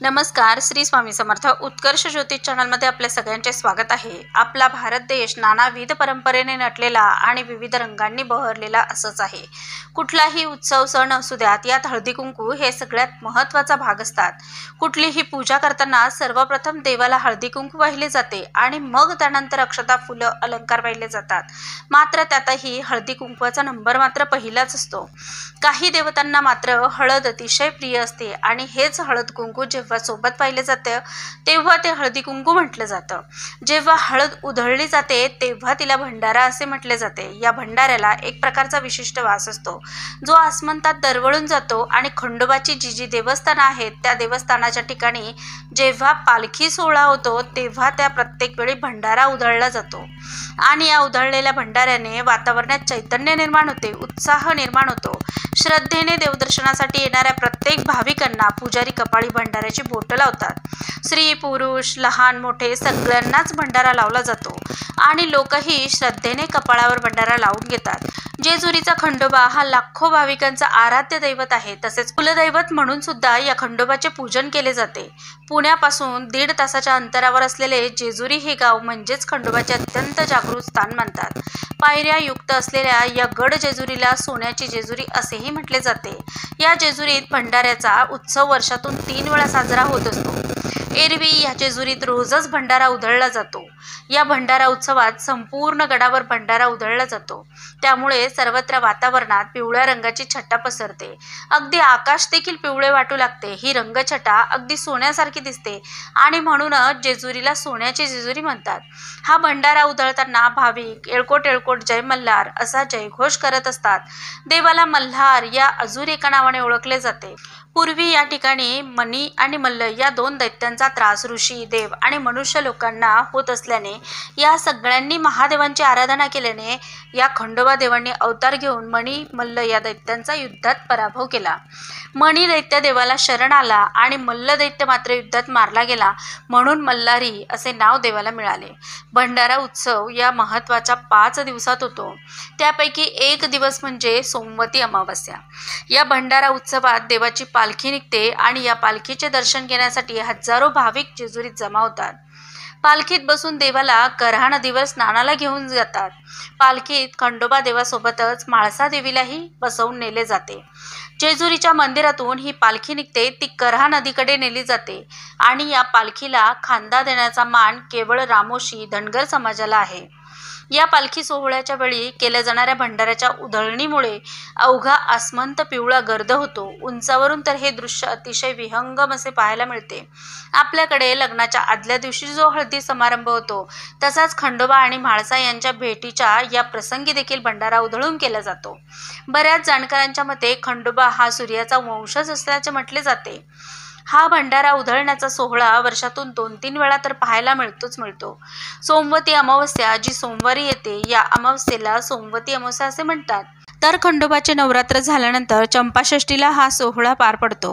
नमस्कार. श्री स्वामी समर्थ. उत्कर्ष ज्योतिष चॅनलमध्ये आपल्या सगळ्यांचे स्वागत आहे. आपला भारत देश नानाविध परंपरेने नटलेला आणि विविध रंगांनी बहरलेला असंच आहे. कुठलाही उत्सव सण असू द्यात, यात हळदी कुंकू हे सगळ्यात महत्त्वाचा भाग असतात. कुठलीही पूजा करताना सर्वप्रथम देवाला हळदी कुंकू वाहिले जाते आणि मग त्यानंतर अक्षता, फुलं, अलंकार वाहिले जातात. मात्र त्यातही हळदी कुंकवाचा नंबर मात्र पहिलाच असतो. काही देवतांना मात्र हळद अतिशय प्रिय असते आणि हेच हळद कुंकू जेव्हा सोबत पाहिले जाते तेव्हा ते हळदी कुंकू म्हटलं जातं. जेव्हा हळद उधळली जाते तेव्हा तिला भंडारा असे म्हटले जाते. या भंडाऱ्याला एक प्रकारचा विशिष्ट वास असतो जो आसमंतात दरवळून जातो आणि खंडोबाची जी देवस्थानं आहेत त्या देवस्थानाच्या ठिकाणी जेव्हा पालखी सोहळा होतो तेव्हा त्या प्रत्येक वेळी भंडारा उधळला जातो आणि या उधळलेल्या भंडाऱ्याने वातावरणात चैतन्य निर्माण होते, उत्साह निर्माण होतो. श्रद्धेने देवदर्शनासाठी येणाऱ्या प्रत्येक भाविकांना पुजारी कपाळी भंडाऱ्याची बोटं लावतात. स्त्री पुरुष लहान मोठे सगळ्यांनाच भंडारा लावला जातो आणि लोकही श्रद्धेने कपाळावर भंडारा लावून घेतात. जेजुरीचा खंडोबा हा लाखो भाविकांचा आराध्य दैवत आहे. तसेच कुलदैवत म्हणून सुद्धा या खंडोबाचे पूजन केले जाते. पुण्यापासून 1.5 तासाच्या अंतरावर असलेले जेजुरी हे गाव म्हणजेच खंडोबाचे अत्यंत जागृत स्थान मानतात. पायऱ्या युक्त असलेल्या या गड जेजुरीला सोन्याची जेजुरी असेही म्हटले जाते. या जेजुरीत भंडाऱ्याचा उत्सव वर्षातून 3 वेळा साजरा होत असतो. एरवी या जेजुरीत रोजच भंडारा उधळला जातो. या भंडारा उत्सवात संपूर्ण गडावर भंडारा उधळला जातो. त्यामुळे सर्वत्र वातावरणात पिवळ्या रंगाची छटा पसरते. अगदी आकाश देखील पिवळे वाटू लागते. ही रंगछटा अगदी सोन्यासारखी दिसते आणि म्हणूनच जेजुरीला सोन्याची जेजुरी म्हणतात. हा भंडारा उधळताना भाविक एळकोट एळकोट जय मल्हार असा जयघोष करत असतात. देवाला मल्हार या अजून एका नावाने ओळखले जाते. पूर्वी या ठिकाणी मणी आणि मल्ल या 2 दैत्यांचा त्रास ऋषी, देव आणि मनुष्य लोकांना होत असल्याने या सगळ्यांनी महादेवांची आराधना केल्याने या खंडोबा देवांनी अवतार घेऊन मणी मल्ल या दैत्यांचा युद्धात पराभव केला. मणी दैत्य देवाला शरण आला आणि मल्ल दैत्य मात्र युद्धात मारला गेला, म्हणून मल्हारी असे नाव देवाला मिळाले. भंडारा उत्सव या महत्त्वाच्या 5 दिवसात होतो. त्यापैकी एक दिवस म्हणजे सोमवती अमावस्या. या भंडारा उत्सवात देवाची पालखी निघते आणि या पालखीचे दर्शन घेण्यासाठी हजारो भाविक जेजुरीत जमा होतात. पालखीत बसून देवाला कऱ्हा नदीवर स्नानाला घेऊन जातात. पालखीत खंडोबा देवासोबतच म्हाळसा देवीलाही बसवून नेले जाते. जेजुरीच्या मंदिरातून ही पालखी निघते, ती कऱ्हा नदीकडे नेली जाते आणि या पालखीला खांदा देण्याचा मान केवळ रामोशी धनगर समाजाला आहे. या पालखी सोहळ्याच्या वेळी केल्या जाणाऱ्या भंडाऱ्याच्या उधळणीमुळे अवघा आसमंत पिवळा गर्द होतो. उंचावरून तर हे दृश्य अतिशय विहंगम असे पाहायला मिळते. आपल्याकडे लग्नाच्या आदल्या दिवशी जो हळदी समारंभ होतो तसाच खंडोबा आणि म्हाळसा यांच्या भेटीच्या या प्रसंगी देखील भंडारा उधळून केला जातो. बऱ्याच जाणकारांच्या मते खंडोबा हा सूर्याचा वंशज असल्याचे म्हटले जाते. हा भंडारा उधळण्याचा सोहळा वर्षातून 2-3 वेळा तर पाहायला मिळतो. सोमवती अमावस्या जी सोमवारी येते या अमावस्येला सोमवती अमावस्या असे म्हणतात. तर खंडोबाचे नवरात्र झाल्यानंतर चंपाषष्ठीला हा सोहळा पार पडतो.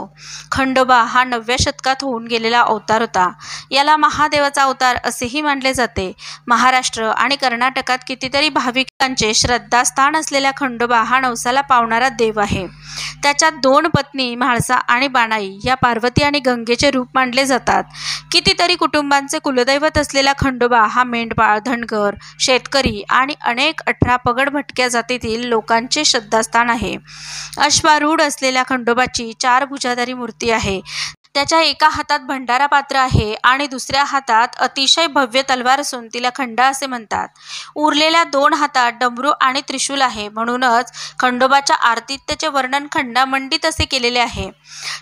खंडोबा हा 9व्या शतकात होऊन गेलेला अवतार होता. याला महादेवाचा अवतार असेही मानले जाते. महाराष्ट्र आणि कर्नाटकात कितीतरी भाविकांचे श्रद्धास्थान असलेल्या खंडोबा हा नवसाला पावणारा देव आहे. त्याच्या 2 पत्नी म्हाळसा आणि बाणाई या पार्वती आणि गंगेचे रूप मानले जातात. कितीतरी कुटुंबांचे कुलदैवत असलेला खंडोबा हा मेंढपाळ, धनगर, शेतकरी आणि अनेक 18 पगड भटक्या जातीतील लोकांचे श्रद्धास्थान आहे. अश्वारूढ असलेल्या खंडोबाची 4 भुजाधारी मूर्ती आहे. त्याच्या एका हातात भंडारा पात्र आहे आणि दुसऱ्या हातात अतिशय भव्य तलवार असून तिला खंडा असे म्हणतात. उरलेल्या 2 हातात डमरू आणि त्रिशूल आहे. म्हणूनच खंडोबाच्या आरतीत त्याचे वर्णन खंडामंडित असे केलेले आहे.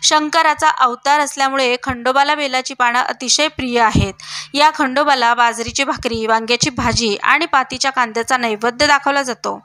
शंकराचा अवतार असल्यामुळे खंडोबाला बेलाची पानं अतिशय प्रिय आहेत. या खंडोबाला बाजरीची भाकरी, वांग्याची भाजी आणि पातीच्या कांद्याचा नैवेद्य दाखवला जातो.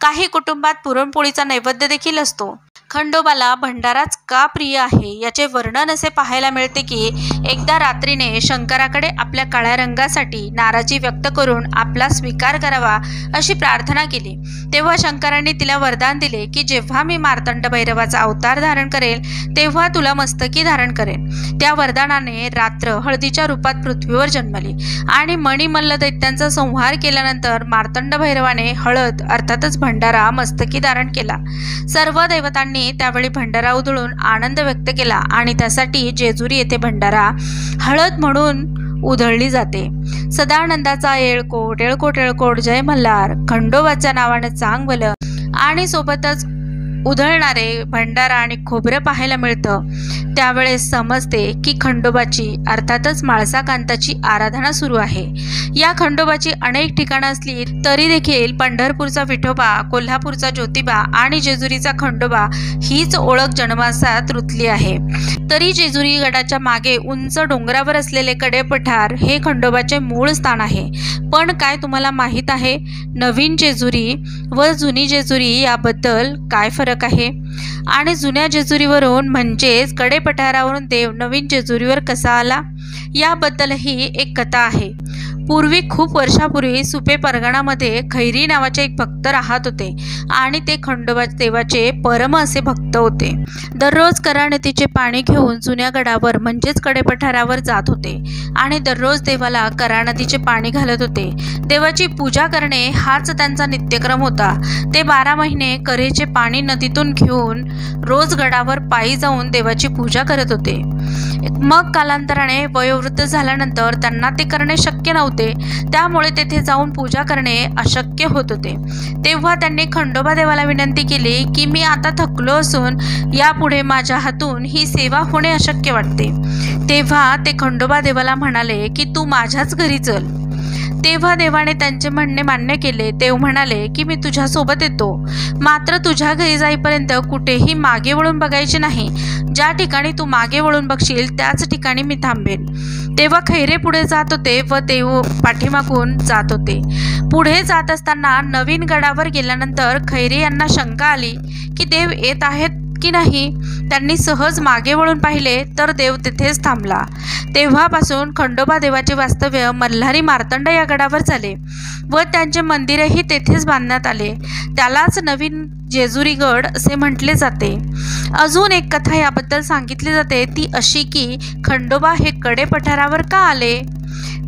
काही कुटुंबात पुरणपोळीचा नैवेद्य देखील असतो. खंडोबाला भंडाराच का प्रिय आहे याचे वर्णन असे पाहायला मिळते की एकदा रात्रीने शंकराकडे आपल्या काळ्या रंगासाठी नाराजी व्यक्त करून आपला स्वीकार करावा अशी प्रार्थना केली. तेव्हा शंकरांनी तिला वरदान दिले की जेव्हा मी मार्तंड भैरवाचा अवतार धारण करेल तेव्हा तुला मस्तकी धारण करेन. त्या वरदानाने रात्र हळदीच्या रूपात पृथ्वीवर जन्मली आणि मणिमल्ल दैत्यांचा संहार केल्यानंतर मार्तंड भैरवाने हळद अर्थातच भंडारा मस्तकी धारण केला. सर्व देवतांनी देवाने त्यावेळी भंडारा उधळून आनंद व्यक्त केला आणि त्यासाठी जेजुरी येथे भंडारा हळद म्हणून उधळली जाते। सदानंदाचा येळकोट येळकोट येळकोट जय मल्हार खंडोबाच्या नावाने चांगवल आणि सोबतच उधळणारे भंडारा आणि खोबरं पाहायला मिळतं। त्यावेळेस समजते की खंडोबाची अर्थातच म्हाळसाकांताची आराधना सुरू आहे। या खंडोबाची अनेक ठिकाणं असली तरी देखील पंढरपूरचा विठोबा, कोल्हापूरचा ज्योतिबा आणि जेजुरीचा खंडोबा हीच ओळख जनमानसात रुतली आहे। तरी जेजुरी गडाच्या मागे उंच डोंगरावर असलेले कडेपठार हे खंडोबाचे मूळ स्थान आहे। पण काय तुम्हाला माहीत आहे नवीन जेजुरी व जुनी जेजुरी याबद्दल काय फरक आहे? आणि जुन्या जेजुरीवरून म्हणजेच कडेपठारावरून देव नवीन जेजुरीवर कसा आला याबद्दलही एक कथा आहे। पूर्वी खूप वर्षापूर्वी सुपे परगणामध्ये खैरी नावाचे एक भक्त राहत होते आणि ते खंडोबा देवाचे परम असे भक्त होते। दररोज कराणतीचे पाणी घेऊन जुन्या गडावर म्हणजेच कडेपठारावर जात होते आणि दररोज देवाला कराणतीचे पाणी घालत होते। देवाची पूजा करणे हाच त्यांचा नित्यक्रम होता। ते 12 महिने करेचे पाणी नदीतून घेऊन रोज गडावर पायी जाऊन देवाची पूजा करत होते। मग कालांतराने वयोवृद्ध झाल्यानंतर त्यांना ते करणे शक्य नव्हते, त्यामुळे तेथे जाऊन पूजा करणे अशक्य होत होते। तेव्हा त्यांनी खंडोबा देवाला विनंती केली की मी आता थकलो असून यापुढे माझ्या हातून ही सेवा होणे अशक्य वाटते। तेव्हा ते खंडोबा देवाला म्हणाले की तू माझ्याच घरी चल। तेव्हा देवाने त्यांचे म्हणणे मान्य केले। देव म्हणाले की मी तुझ्यासोबत येतो, मात्र तुझ्या घरी जाईपर्यंत कुठेही मागे वळून बघायचे नाही। ज्या ठिकाणी तू मागे वळून बघशील त्याच ठिकाणी मी थांबेन। तेव्हा खैरे पुढे जात होते व देव पाठीमागून जात होते। पुढे जात असताना नवीन गडावर गेल्यानंतर खैरे यांना शंका आली की देव येत आहेत की नाही। त्यांनी सहज मागे वळून पाहिले तर देव तिथेच थांबला। तेव्हापासून खंडोबा देवाचे वास्तव्य मल्हारी मार्तंड या गडावर झाले व त्यांचे मंदिरही तेथेच बांधण्यात आले। त्यालाच नवीन जेजुरी गड असे म्हटले जाते। अजून एक कथा याबद्दल सांगितली जाते, ती अशी की खंडोबा हे कडेपठारावर का आले?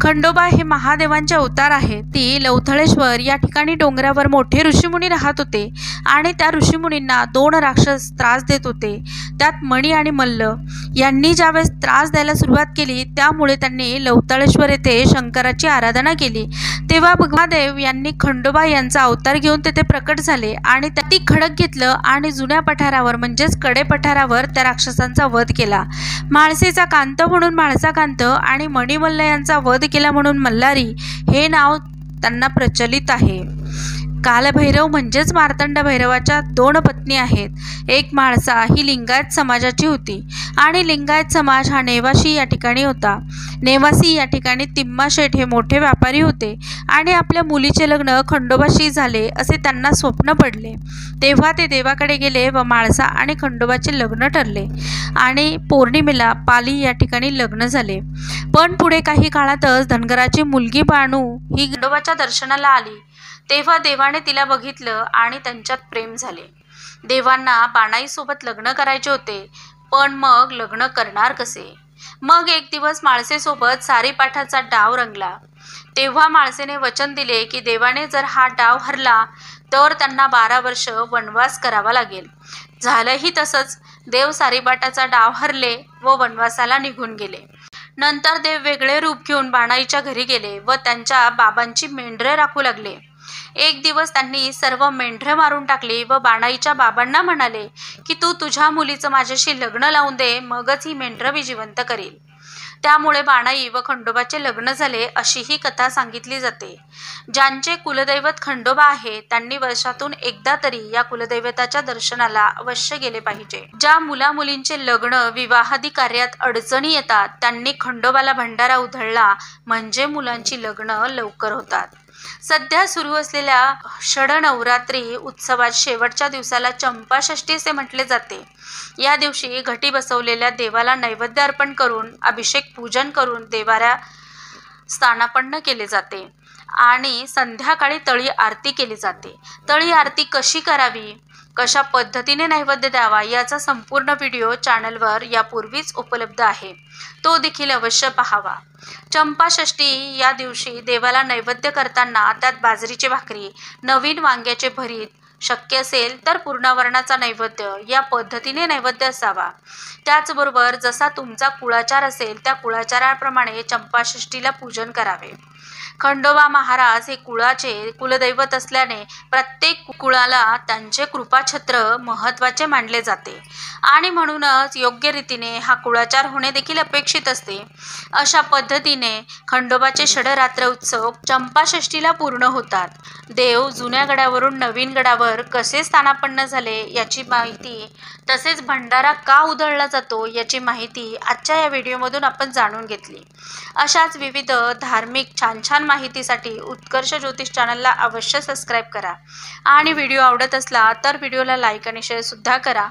खंडोबा हे महादेवांचे अवतार आहेत। ती लवथळेश्वर या ठिकाणी डोंगरावर मोठे ऋषीमुनी राहत होते आणि त्या ऋषीमुनींना 2 राक्षस त्रास देत होते, त्यात मणी आणि मल्ल यांनी ज्यावेळेस त्रास द्यायला सुरुवात केली त्यामुळे त्यांनी लवथळेश्वर येथे शंकराची आराधना केली। तेव्हा महादेव यांनी खंडोबा यांचा अवतार घेऊन तेथे प्रकट झाले आणि ती खडक घेतलं आणि जुन्या पठारावर म्हणजेच कडेपठारावर त्या राक्षसांचा वध केला। म्हाळसेचा कांत म्हणून म्हाळसाकांत आणि मणिमल्ल यांचा वध केला म्हणून मल्हारी हे नाव त्यांना प्रचलित आहे। कालभैरव म्हणजेच मार्तंड भैरवाच्या 2 पत्नी आहेत। एक म्हाळसा ही लिंगायत समाजाची होती आणि लिंगायत समाज हा नेवाशी या ठिकाणी होता। नेवासी या ठिकाणी तिम्मा शेठ हे मोठे व्यापारी होते आणि आपल्या मुलीचे लग्न खंडोबाशी झाले असे त्यांना स्वप्न पडले। तेव्हा ते देवाकडे गेले व म्हाळसा आणि खंडोबाचे लग्न ठरले आणि पौर्णिमेला पाली या ठिकाणी लग्न झाले। पण पुढे काही काळातच धनगराची मुलगी बाणू ही खंडोबाच्या दर्शनाला आली। तेव्हा देवाने तिला बघितलं आणि त्यांच्यात प्रेम झाले। देवांना बाणाईसोबत लग्न करायचे होते, पण मग लग्न करणार कसे? मग एक दिवस म्हाळसेसोबत सारीपाठाचा डाव रंगला। तेव्हा म्हाळसेने वचन दिले की देवाने जर हा डाव हरला तर त्यांना 12 वर्ष वनवास करावा लागेल। झालंही तसंच। देव सारीपाठाचा डाव हरले व वनवासाला निघून गेले। नंतर देव वेगळे रूप घेऊन बाणाईच्या घरी गेले व त्यांच्या बाबांची मेंढरे राखू लागले। एक दिवस त्यांनी सर्व मेंढरे मारून टाकली व बाणाईच्या बाबांना म्हणाले की तू तुझ्या मुलीचं माझ्याशी लग्न लावून दे, मगच ही मेंढरं मी जिवंत करील। त्यामुळे बाणाई व खंडोबाचे लग्न झाले अशी ही कथा सांगितली जाते। ज्यांचे कुलदैवत खंडोबा आहे त्यांनी वर्षातून एकदा तरी या कुलदैवताच्या दर्शनाला अवश्य गेले पाहिजे। ज्या मुलामुलींचे लग्न विवाहादी कार्यात अडचणी येतात त्यांनी खंडोबाला भंडारा उधळला म्हणजे मुलांची लग्न लवकर होतात। सध्या सुरू असलेल्या षडनवरात्री उत्सवात शेवटच्या दिवसाला चंपाषष्ठी असे म्हटले जाते। या दिवशी घटी बसवलेल्या देवाला नैवेद्य अर्पण करून अभिषेक पूजन करून देवाऱ्या स्थानापन्न केले जाते आणि संध्याकाळी तळी आरती केली जाते। तळी आरती कशी करावी, कशा पद्धतीने नैवेद्य द्यावा याचा संपूर्ण व्हिडिओ चॅनलवर यापूर्वीच उपलब्ध आहे, तो देखील अवश्य पाहावा। चंपाषष्ठी या दिवशी देवाला नैवेद्य करताना त्यात बाजरीची भाकरी, नवीन वांग्याचे भरीत, शक्य असेल तर पूर्णवर्णाचा नैवेद्य या पद्धतीने नैवेद्य असावा। त्याचबरोबर जसा तुमचा कुळाचार असेल त्या कुळाचाराप्रमाणे चंपाषष्ठीला पूजन करावे। खंडोबा महाराज हे कुळाचे कुलदैवत असल्याने प्रत्येक कुळाला त्यांचे कृपाछत्र महत्त्वाचे मानले जाते आणि म्हणूनच योग्य रीतीने हा कुळाचार होणे देखील अपेक्षित असते। अशा पद्धतीने खंडोबाचे षडरात्र उत्सव चंपाषष्ठीला पूर्ण होतात। देव जुन्या गडावरून नवीन गडावर कसे स्थानापन्न झाले याची माहिती, तसेच भंडारा का उधळला जातो याची माहिती आजच्या या व्हिडिओमधून आपण जाणून घेतली। अशाच विविध धार्मिक छान छान माहितीसाठी उत्कर्ष ज्योतिष चॅनलला अवश्य सबस्क्राईब करा आणि व्हिडिओ आवडत असला तर व्हिडिओला लाईक आणि शेअर सुद्धा करा।